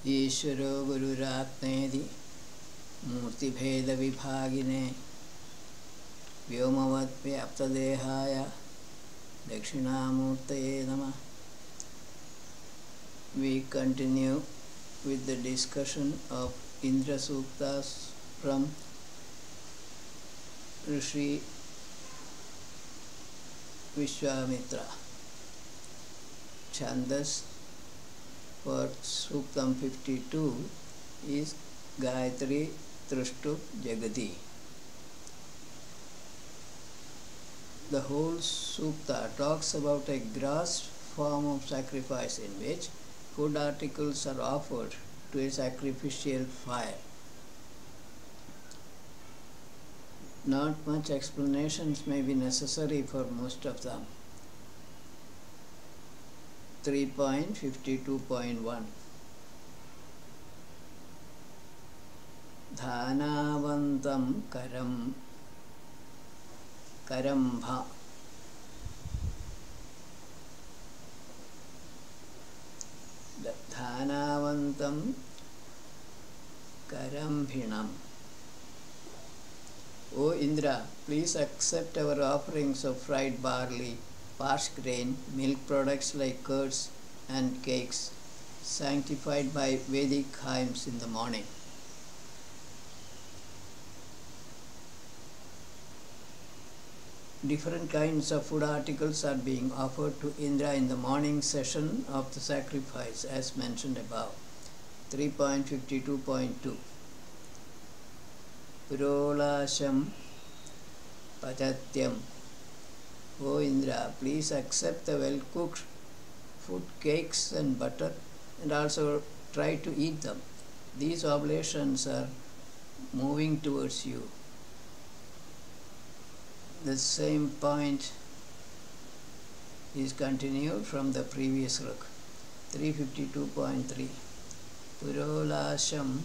ईश्वरो गुरुरात्मेति मूर्तिभेदविभागिने व्योमवद्व्याप्तदेहाय दक्षिणामूर्तये नमः. We continue with the discussion of Indra Suktas from Rishi Vishwamitra. Chandas for Suktam 52 is Gayatri Trishtup Jagati. The whole Sukta talks about a gross form of sacrifice in which food articles are offered to a sacrificial fire. Not much explanations may be necessary for most of them. 3.52.1 Dhanavantam karambha Dhanavantam karambhinam. O Indra, please accept our offerings of fried barley, parched grain, milk products like curds and cakes, sanctified by Vedic hymns in the morning. Different kinds of food articles are being offered to Indra in the morning session of the sacrifice, as mentioned above. 3.52.2 Purolasham Pachatyam. O Indra, please accept the well-cooked food, cakes and butter, and also try to eat them. These oblations are moving towards you. The same point is continued from the previous ruk. 352.3 Purolasham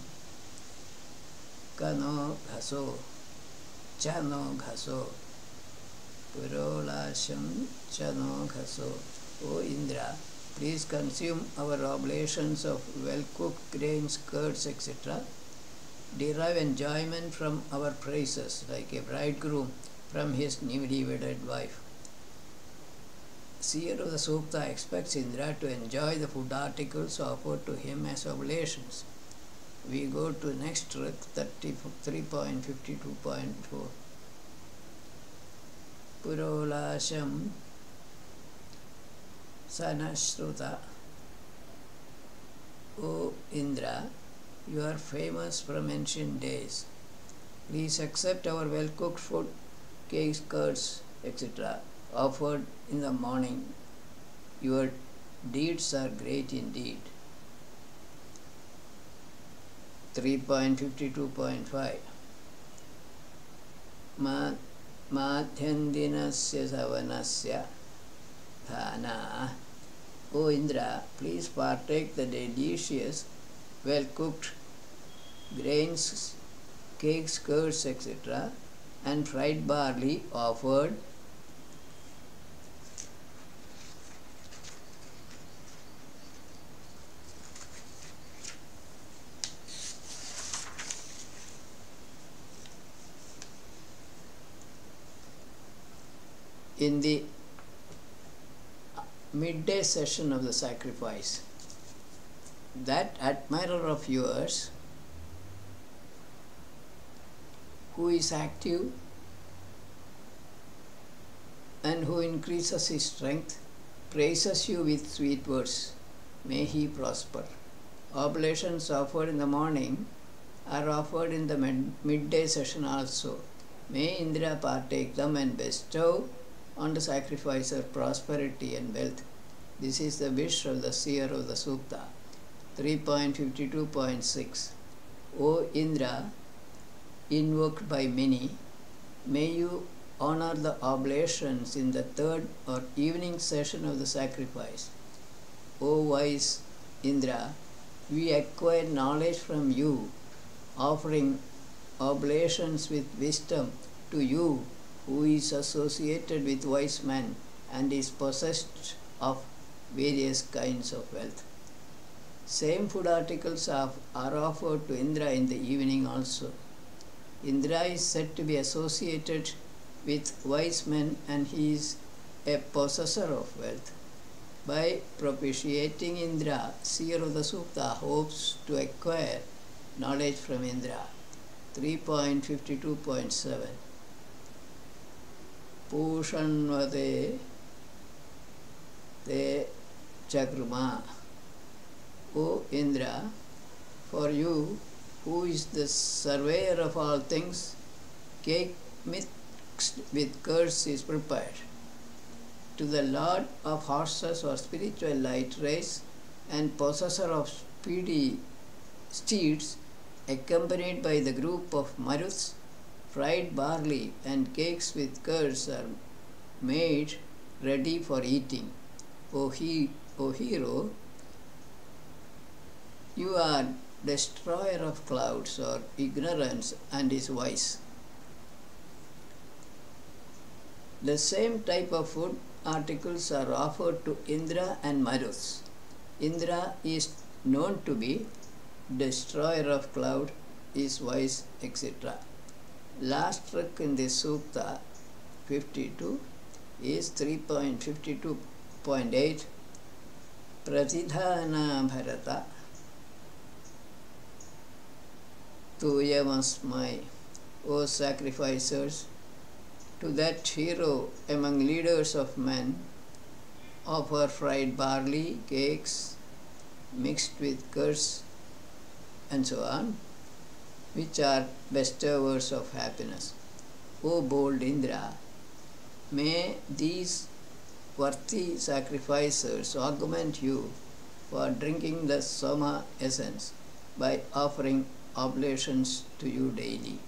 Kano Ghaso Chano Ghaso Purolasham Chano Ghaso. O Indra, please consume our oblations of well-cooked grains, curds, etc. Derive enjoyment from our praises, like a bridegroom from his newly wedded wife. Seer of the Sukta expects Indra to enjoy the food articles offered to him as oblations. We go to next ruk, 33.52.4 Purolasham Sanashruta. O Indra, you are famous from ancient days. Please accept our well-cooked food, cakes, curds, etc. offered in the morning. Your deeds are great indeed. 3.52.5 Madhyandinasya savanasya dhana. O Indra, please partake the delicious, well-cooked grains, cakes, curds, etc. and fried barley offered in the midday session of the sacrifice. That admirer of yours who is active and who increases his strength praises you with sweet words. May he prosper. Oblations offered in the morning are offered in the midday session also. May Indra partake them and bestow on the sacrificer prosperity and wealth. This is the wish of the seer of the Sukta. 3.52.6 O Indra, invoked by many, may you honor the oblations in the third or evening session of the sacrifice. O wise Indra, we acquire knowledge from you, offering oblations with wisdom to you, who is associated with wise men and is possessed of various kinds of wealth. Same food articles are offered to Indra in the evening also. Indra is said to be associated with wise men and he is a possessor of wealth. By propitiating Indra, seer of the Sukta hopes to acquire knowledge from Indra. 3.52.7 Pushanvate te chakruma. O Indra, for you, who is the surveyor of all things, cake mixed with curds is prepared. To the lord of horses or spiritual light race and possessor of speedy steeds, accompanied by the group of maruths, fried barley and cakes with curds are made ready for eating. O hero, you are destroyer of clouds or ignorance and is wise. The same type of food articles are offered to Indra and Maruths. Indra is known to be destroyer of cloud, is wise, etc. Last trick in this Sukta 52 is 3.52.8 Pratidhana Bharata Tuyamasmai, O sacrificers, to that hero among leaders of men, offer fried barley, cakes mixed with curds, and so on, which are bestowers of happiness. O bold Indra, may these worthy sacrificers augment you for drinking the Soma essence by offering oblations to you daily.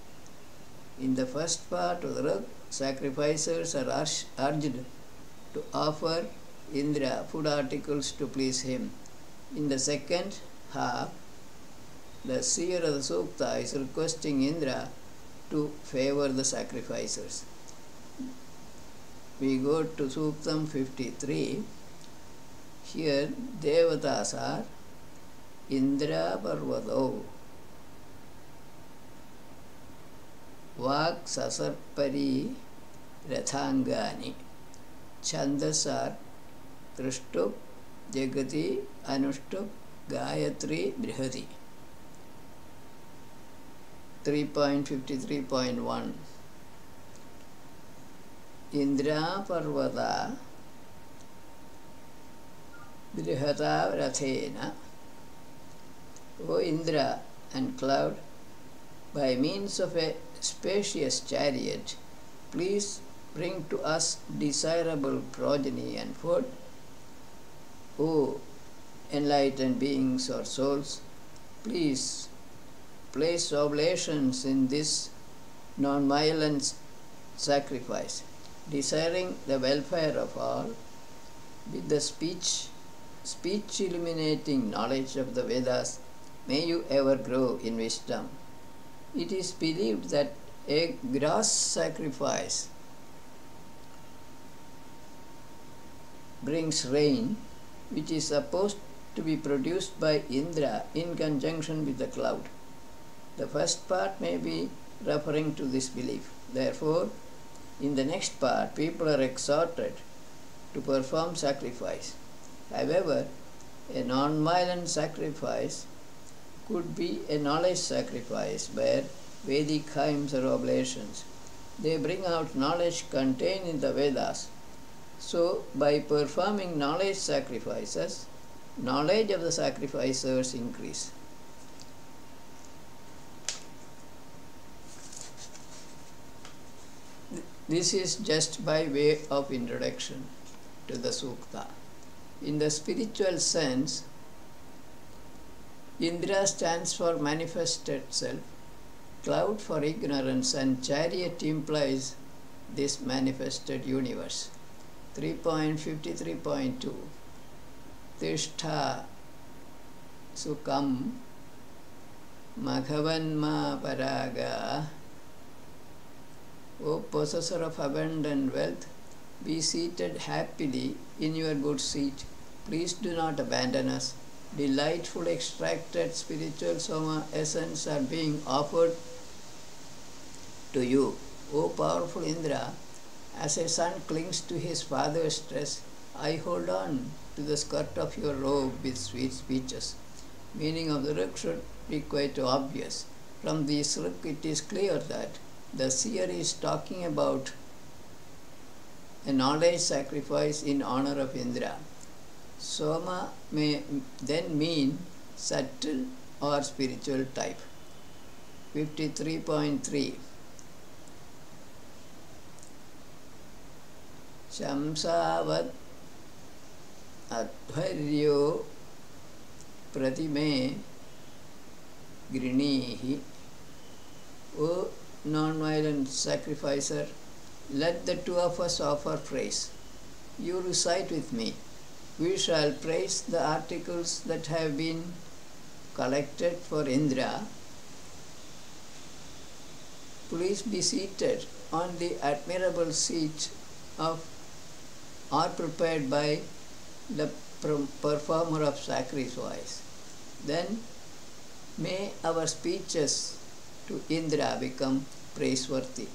In the first part of the Rag, sacrificers are urged to offer Indra food articles to please him. In the second half, the seer of the Sukta is requesting Indra to favor the sacrificers. We go to Suktam 53. Here, Devatas are Indra Parvado, Vak Sasarpari Rathangani, Chandasar Trishtup Jagati Anushtup Gayatri Brihati. 3.53.1 Indra Parvata Brihata Rathena. O Indra and cloud, by means of a spacious chariot, please bring to us desirable progeny and food. O enlightened beings or souls, please place oblations in this non-violent sacrifice, desiring the welfare of all, with the speech-illuminating knowledge of the Vedas. May you ever grow in wisdom. It is believed that a grass sacrifice brings rain, which is supposed to be produced by Indra in conjunction with the cloud. The first part may be referring to this belief. Therefore, in the next part, people are exhorted to perform sacrifice. However, a non-violent sacrifice could be a knowledge sacrifice where Vedic hymns or oblations, they bring out knowledge contained in the Vedas. So, by performing knowledge sacrifices, knowledge of the sacrificers increase. This is just by way of introduction to the Sukta. In the spiritual sense, Indra stands for manifested self, cloud for ignorance, and chariot implies this manifested universe. 3.53.2 Tishtha Sukham Maghavanma Paraga. O possessor of abundant wealth, be seated happily in your good seat. Please do not abandon us. delightful extracted spiritual Soma essence are being offered to you. O powerful Indra, as a son clings to his father's dress, I hold on to the skirt of your robe with sweet speeches. Meaning of the Rik should be quite obvious. From this Rik it is clear that the seer is talking about a knowledge sacrifice in honor of Indra. Soma may then mean subtle or spiritual type. 53.3 Shamsavat Adharyo Pratime Grinihi. O non-violent sacrificer, let the two of us offer praise. You recite with me. We shall praise the articles that have been collected for Indra. Please be seated on the admirable seat of or prepared by the performer of sacrifice. Then may our speeches to Indra become praiseworthy.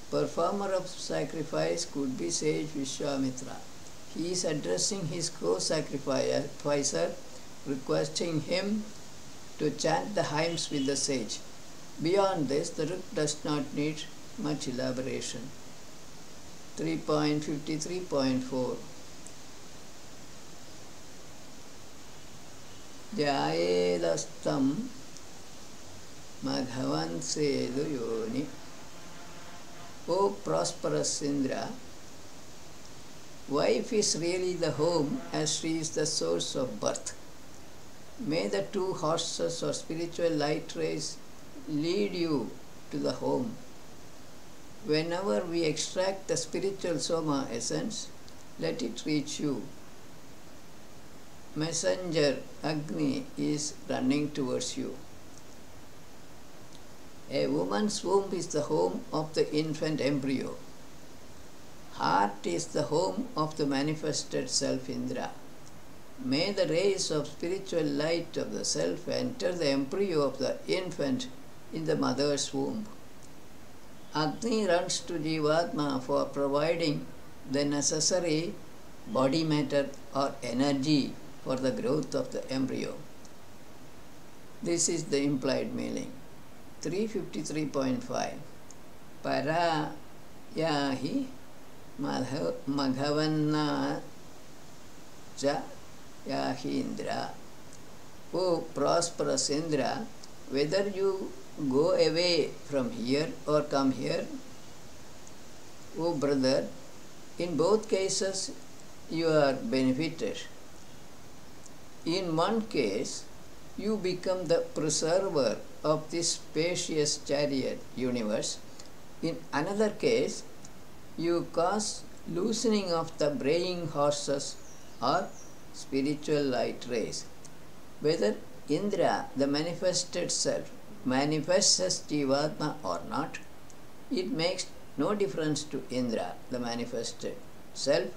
Performer of sacrifice could be sage Vishwamitra. He is addressing his co-sacrificer, requesting him to chant the hymns with the sage. Beyond this, the Rik does not need much elaboration. 3.53.4 Jayedastam Madhavan Sedu Yoni. O prosperous Indra, wife is really the home as she is the source of birth. May the two horses or spiritual light rays lead you to the home. Whenever we extract the spiritual Soma essence, let it reach you. Messenger Agni is running towards you. A woman's womb is the home of the infant embryo. Heart is the home of the manifested self Indra. May the rays of spiritual light of the self enter the embryo of the infant in the mother's womb. Agni runs to Jivatma for providing the necessary body matter or energy for the growth of the embryo. This is the implied meaning. 353.5 Para yahi Madhavanna ja Yahindra. O prosperous Indra, whether you go away from here or come here, O brother, in both cases you are benefited. In one case, you become the preserver of this spacious chariot universe. In another case, you cause loosening of the braying horses or spiritual light rays. Whether Indra, the manifested self, manifests as Jivatma or not, it makes no difference to Indra, the manifested self,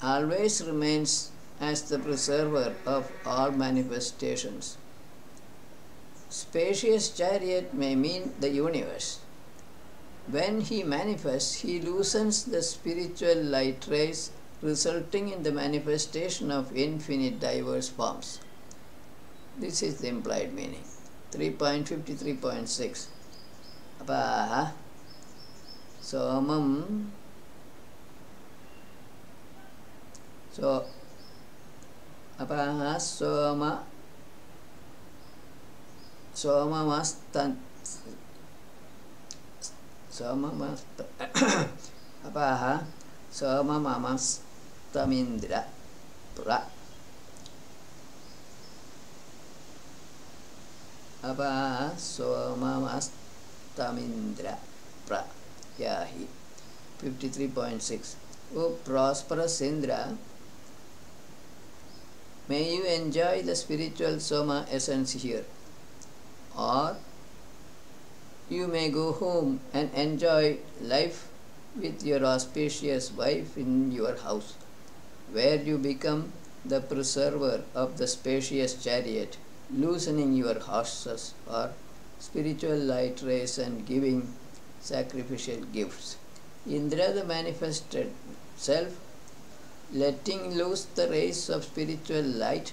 always remains as the preserver of all manifestations. Spacious chariot may mean the universe. When he manifests, he loosens the spiritual light rays, resulting in the manifestation of infinite diverse forms. This is the implied meaning. 3.53.6 Apaha Somam Apaha Somamastan Apaha Somamastamindra Pra Apaha Somamastamindra Pra Yahi. 53.6 O prosperous Indra, may you enjoy the spiritual Soma essence here, or you may go home and enjoy life with your auspicious wife in your house, where you become the preserver of the spacious chariot, loosening your horses, or spiritual light rays and giving sacrificial gifts. Indra, the manifested self, letting loose the rays of spiritual light,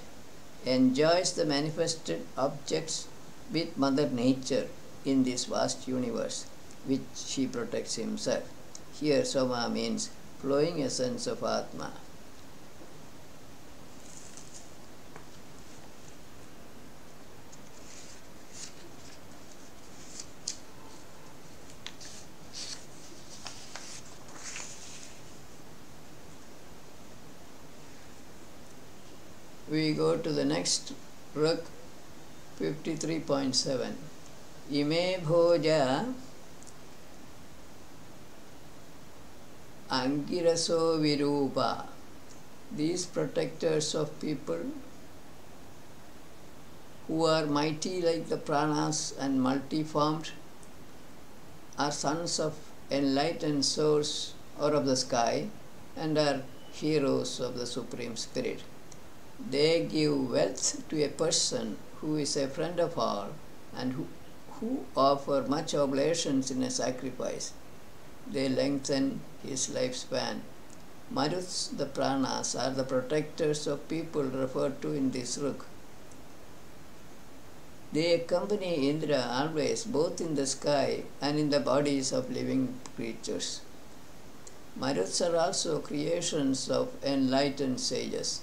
enjoys the manifested objects with Mother Nature in this vast universe, which he protects himself. Here Soma means flowing essence of Atma. We go to the next Ruk 53.7. Ime bhoja angiraso virupa. These protectors of people who are mighty like the pranas and multiformed are sons of enlightened souls or of the sky and are heroes of the Supreme Spirit. They give wealth to a person who is a friend of all and who offer much oblations in a sacrifice. They lengthen his lifespan. Maruts, the pranas, are the protectors of people referred to in this Ruk. They accompany Indra always, both in the sky and in the bodies of living creatures. Maruts are also creations of enlightened sages.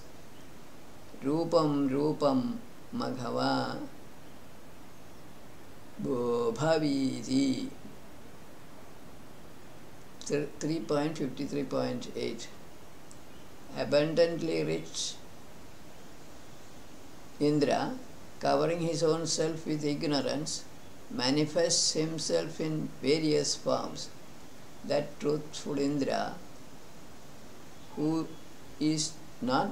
Rupam Rupam Maghava Bhavidi 3.53.8. Abundantly rich Indra, covering his own self with ignorance, manifests himself in various forms. That truthful Indra, who is not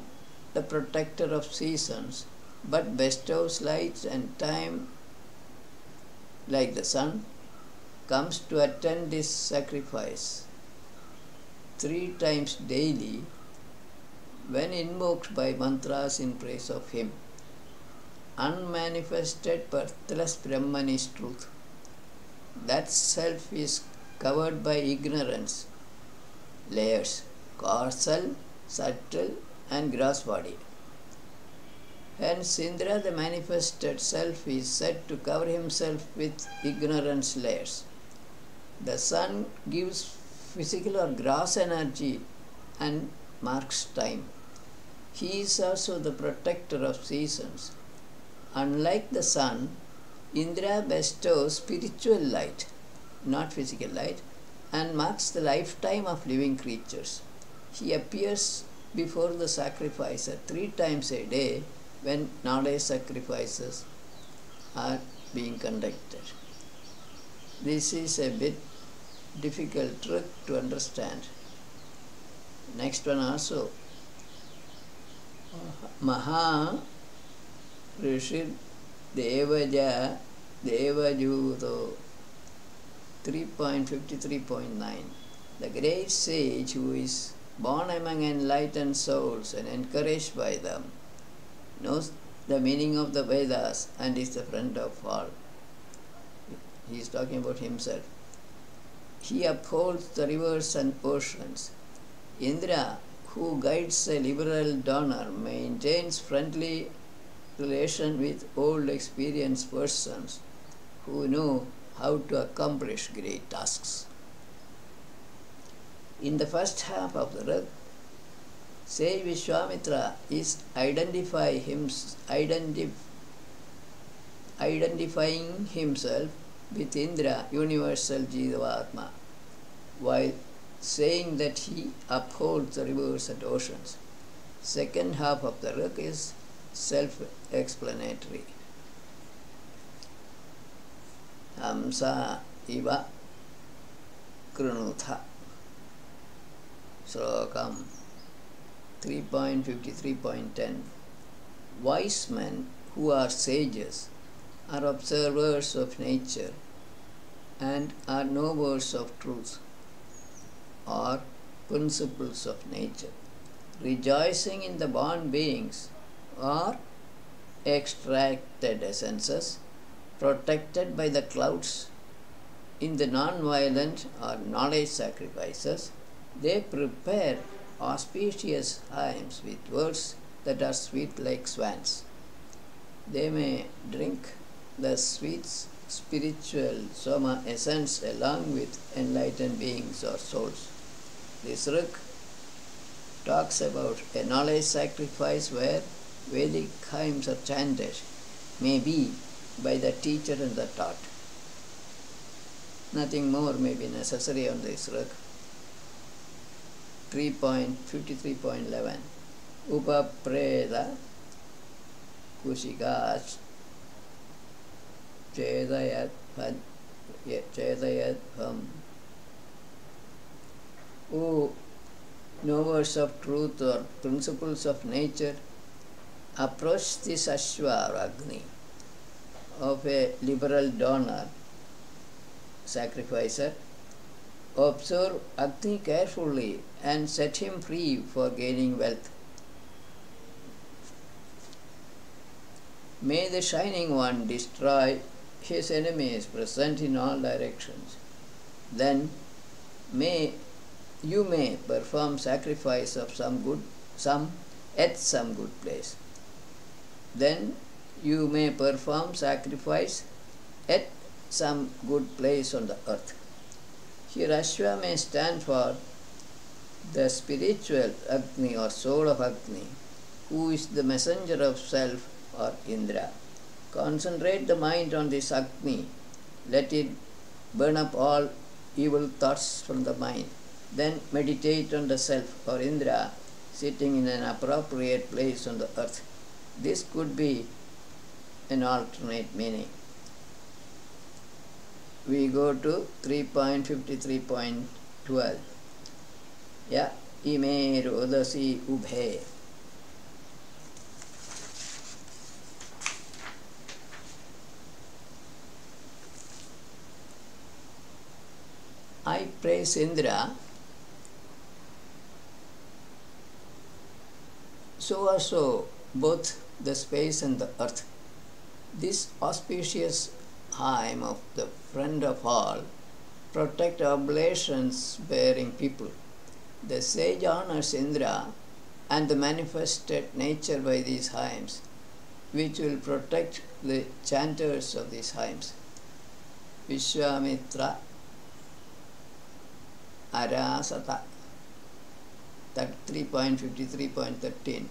the protector of seasons, but bestows light and time like the sun, comes to attend this sacrifice 3 times daily when invoked by mantras in praise of him. Unmanifested birthless Brahman is truth. That self is covered by ignorance layers, causal, subtle and gross body. Hence Indra, the manifested self, is said to cover himself with ignorance layers. The sun gives physical or gross energy and marks time. He is also the protector of seasons. Unlike the sun, Indra bestows spiritual light, not physical light, and marks the lifetime of living creatures. He appears before the sacrificer 3 times a day when Nade sacrifices are being conducted. This is a bit difficult trick to understand. Next one also. Maha Rishid Devaja Devajuto 3.53.9. The great sage who is born among enlightened souls and encouraged by them, knows the meaning of the Vedas and is the friend of all. He is talking about himself. He upholds the rivers and oceans. Indra, who guides a liberal donor, maintains friendly relation with old experienced persons who know how to accomplish great tasks. In the first half of the Ruk, Sage Vishwamitra is identifying himself with Indra, universal Jivatma, while saying that he upholds the rivers and oceans. Second half of the Ruk is self-explanatory. Hamsa iva krunutha. Slokam 3.53.10. Wise men who are sages are observers of nature and are knowers of truth or principles of nature. rejoicing in the born beings, or extracted essences protected by the clouds in the non-violent or knowledge sacrifices, they prepare auspicious hymns with words that are sweet like swans. They may drink the sweet spiritual soma essence along with enlightened beings or souls. This Rig talks about a knowledge sacrifice where Vedic hymns are chanted, maybe by the teacher and the taught. Nothing more may be necessary on this Rig. 3.53.11 Upapreda Kushikas Chedayat Ham. O knowers of truth or principles of nature, approach this Ashwa or Agni of a liberal donor, sacrificer. Observe Agni carefully and set him free for gaining wealth. May the Shining One destroy his enemies present in all directions. Then you may perform sacrifice of some good place. Then you may perform sacrifice at some good place on the earth. Here Ashwa may stand for the spiritual Agni or soul of Agni, who is the messenger of self or Indra. Concentrate the mind on this Agni. Let it burn up all evil thoughts from the mind. Then meditate on the self or Indra sitting in an appropriate place on the earth. This could be an alternate meaning. We go to 3.53.12. Ya ime rodasi ubhe. I praise Indra, so also both the space and the earth. This auspicious hymn of the friend of all protect oblations bearing people. The sage honors Indra and the manifested nature by these hymns, which will protect the chanters of these hymns. Vishwamitra Arasata, 3.53.13.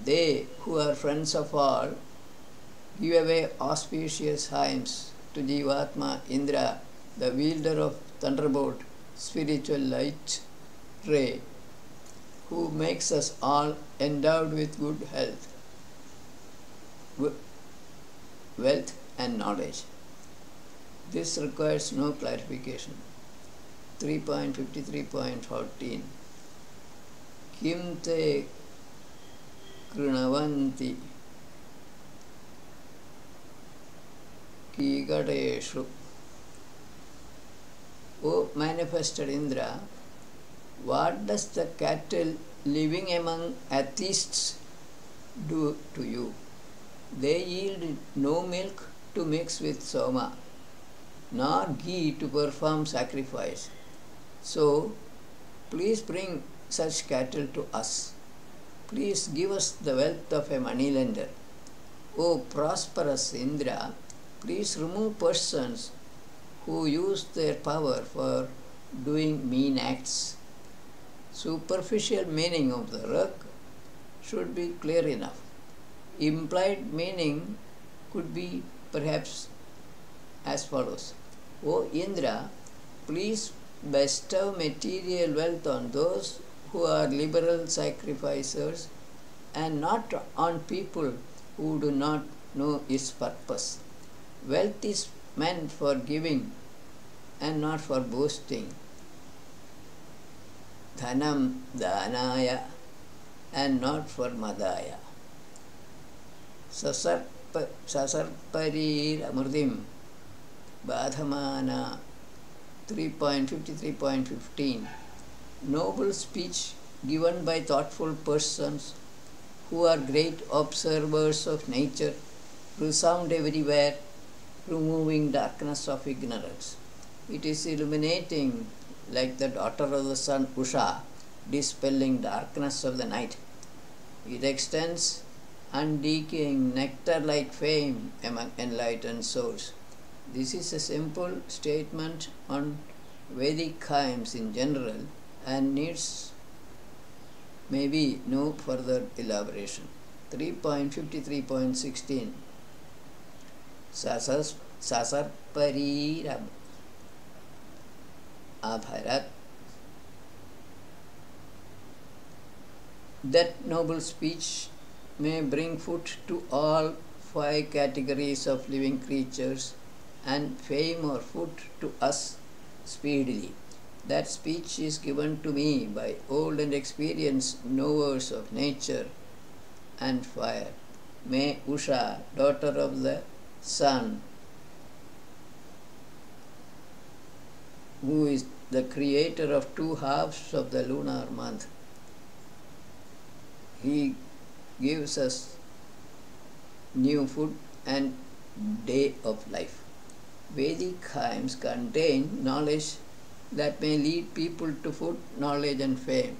They who are friends of all give away auspicious hymns to Jivatma Indra, the wielder of thunderbolt, spiritual light ray, who makes us all endowed with good health, wealth and knowledge. This requires no clarification. 3.53.14 Kim te krinavanti kigadeshu. O manifested Indra, what does the cattle living among atheists do to you? They yield no milk to mix with soma, nor ghee to perform sacrifice. So, please bring such cattle to us. Please give us the wealth of a moneylender. O prosperous Indra, please remove persons who use their power for doing mean acts. Superficial meaning of the Rig should be clear enough. Implied meaning could be perhaps as follows. O Indra, please bestow material wealth on those who are liberal sacrificers and not on people who do not know its purpose. Wealth is meant for giving and not for boasting. Dhanam dhanaya and not for madaya. Sasarparir amurdim Badhamana 3.53.15. Noble speech given by thoughtful persons who are great observers of nature, resound everywhere, removing darkness of ignorance. It is illuminating like the daughter of the sun, Usha, dispelling darkness of the night. It extends undecaying nectar-like fame among enlightened souls. This is a simple statement on Vedic hymns in general and needs maybe no further elaboration. 3.53.16 Sasar Pariram Abharat. That noble speech may bring food to all 5 categories of living creatures and fame or food to us speedily. That speech is given to me by old and experienced knowers of nature and fire. May Usha, daughter of the sun, who is the creator of 2 halves of the lunar month, he gives us new food and day of life. Vedic hymns contain knowledge that may lead people to food, knowledge and fame.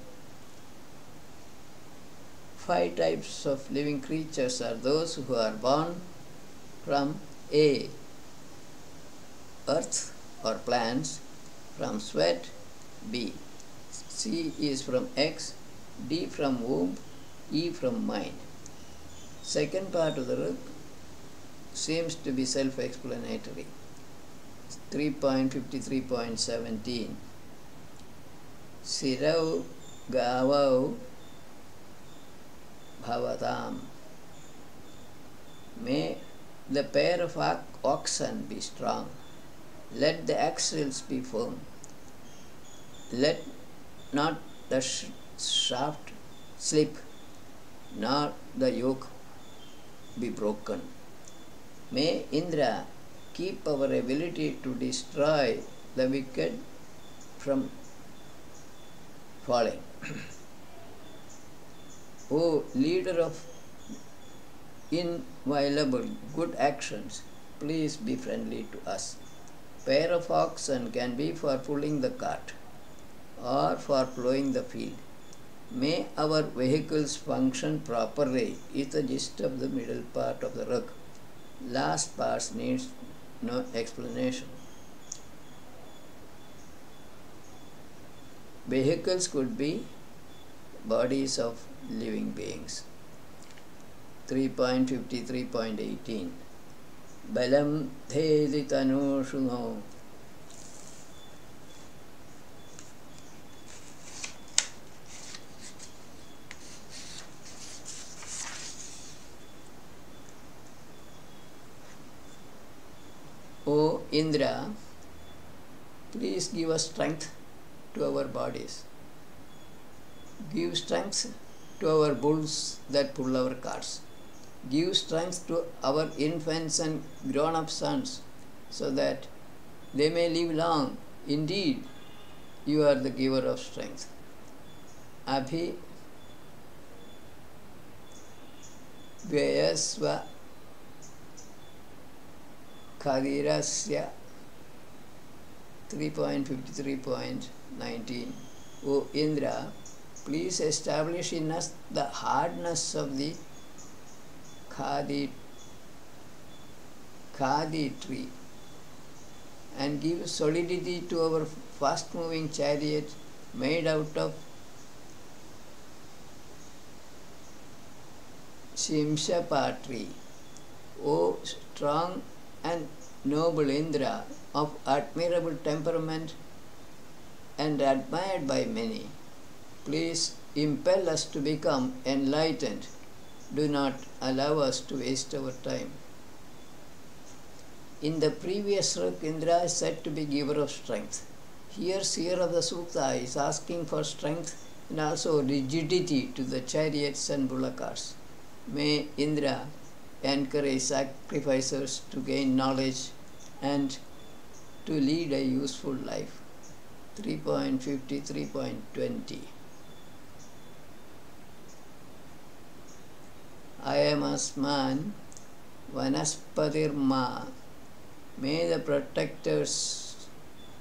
5 types of living creatures are those who are born from A, earth or plants, from sweat, B, C is from X, D from womb, E from mind. Second part of the book seems to be self-explanatory. 3.53.17 Sirau Gavau Bhavatam. May the pair of oxen be strong. Let the axles be firm. Let not the shaft slip, nor the yoke be broken. May Indra keep our ability to destroy the wicked from falling. O leader of inviolable good actions, please be friendly to us. Pair of oxen can be for pulling the cart or for plowing the field. May our vehicles function properly is the gist of the middle part of the rug. Last part needs no explanation. Vehicles could be bodies of living beings. 3.53.18 Balam Thedi Tanushuno. O Indra, please give us strength to our bodies. Give strength to our bulls that pull our carts. Give strength to our infants and grown-up sons so that they may live long. Indeed, you are the giver of strength. Abhi Vyayasva Khadirasya. 3.53.19 O Indra, please establish in us the hardness of the khadi tree and give solidity to our fast-moving chariot made out of Shimshapa tree. O strong and noble Indra, of admirable temperament and admired by many, please impel us to become enlightened. Do not allow us to waste our time. In the previous sloka, Indra is said to be giver of strength. Here, seer of the Sukta is asking for strength and also rigidity to the chariots and bullocks. May Indra encourage sacrificers to gain knowledge and to lead a useful life. 3.53.20 Ayamasman Vanaspatirma. May the protectors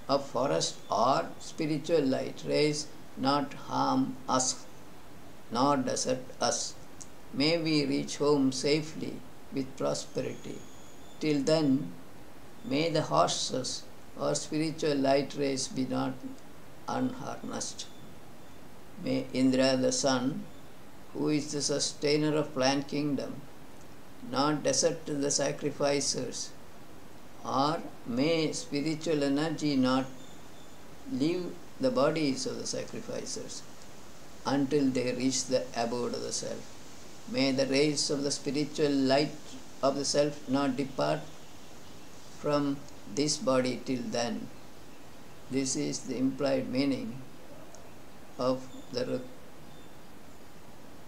of forest or spiritual light rays not harm us nor desert us. May we reach home safely with prosperity. Till then, may the horses or spiritual light rays be not unharnessed. May Indra the sun, who is the sustainer of plant kingdom, not desert the sacrificers, or may spiritual energy not leave the bodies of the sacrificers until they reach the abode of the self. May the rays of the spiritual light of the self not depart from this body till then. This is the implied meaning of the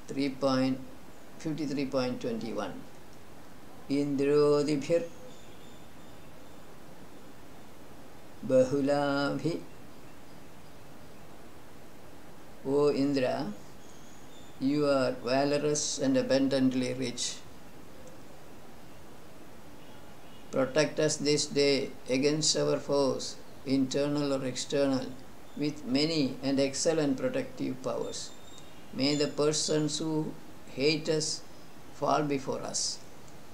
53.21. Indrodibhir Bahulabhi. O Indra, you are valorous and abundantly rich. Protect us this day against our foes, internal or external, with many and excellent protective powers. May the persons who hate us fall before us.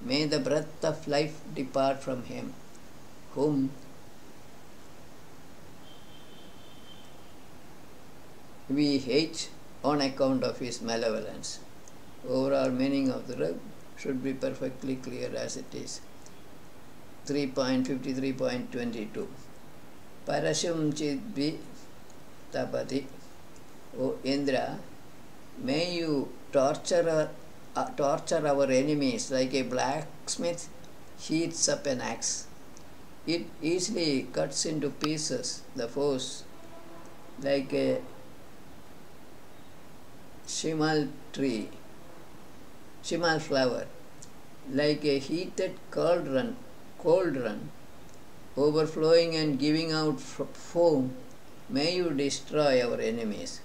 May the breath of life depart from him, whom we hate on account of his malevolence. Overall meaning of the rug should be perfectly clear as it is. 3.53.22. Parashum chidvi tapati. O Indra, may you torture our enemies like a blacksmith heats up an axe. It easily cuts into pieces the foes like a shimal flower, like a heated cauldron overflowing and giving out foam. May you destroy our enemies.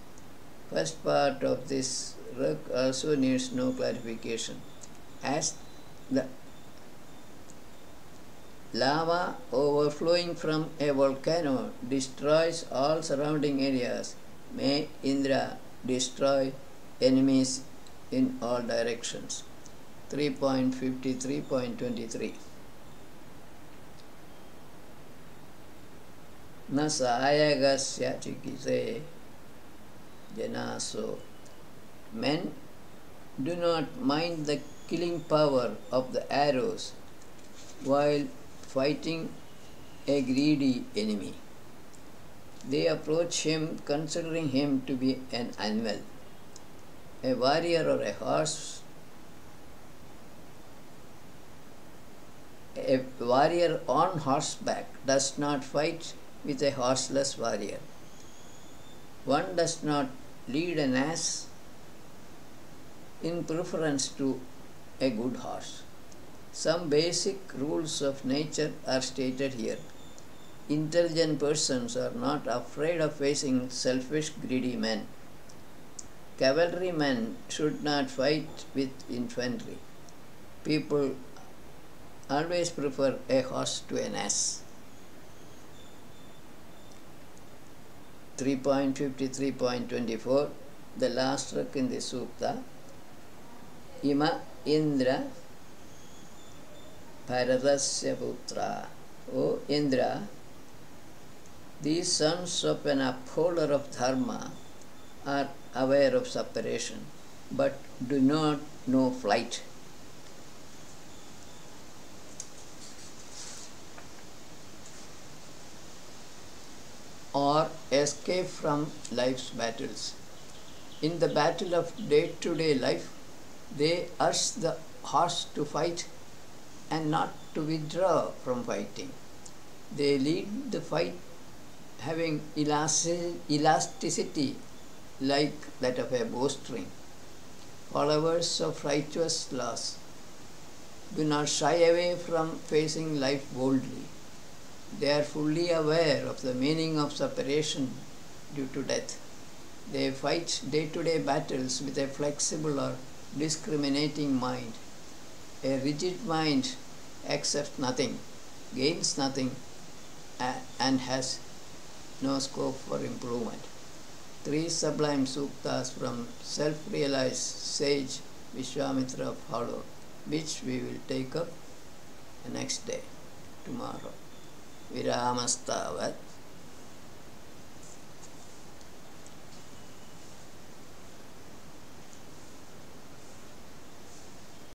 First part of this rug also needs no clarification. As the lava overflowing from a volcano destroys all surrounding areas, may Indra destroy enemies in all directions. 3.53.23. Na sayagasya chikise janaso. Men do not mind the killing power of the arrows while fighting a greedy enemy. They approach him considering him to be an animal. A warrior or a horse, a warrior on horseback does not fight with a horseless warrior. One does not lead an ass in preference to a good horse. Some basic rules of nature are stated here. Intelligent persons are not afraid of facing selfish, greedy men. Cavalrymen should not fight with infantry. People always prefer a horse to an ass. 3.53.24, the last ruk in the sutta. Ima Indra Bharatasya Putra. O Indra, these sons of an upholder of dharma are aware of separation, but do not know flight. Or escape from life's battles. In the battle of day-to-day life, they urge the horse to fight and not to withdraw from fighting. They lead the fight having elasticity like that of a bowstring. Followers of righteous laws do not shy away from facing life boldly. They are fully aware of the meaning of separation due to death. They fight day-to-day battles with a flexible or discriminating mind A rigid mind accepts nothing, gains nothing, and has no scope for improvement. Three sublime suktas from self-realized sage Vishwamitra follow, which we will take up the next day, tomorrow. Viramastavat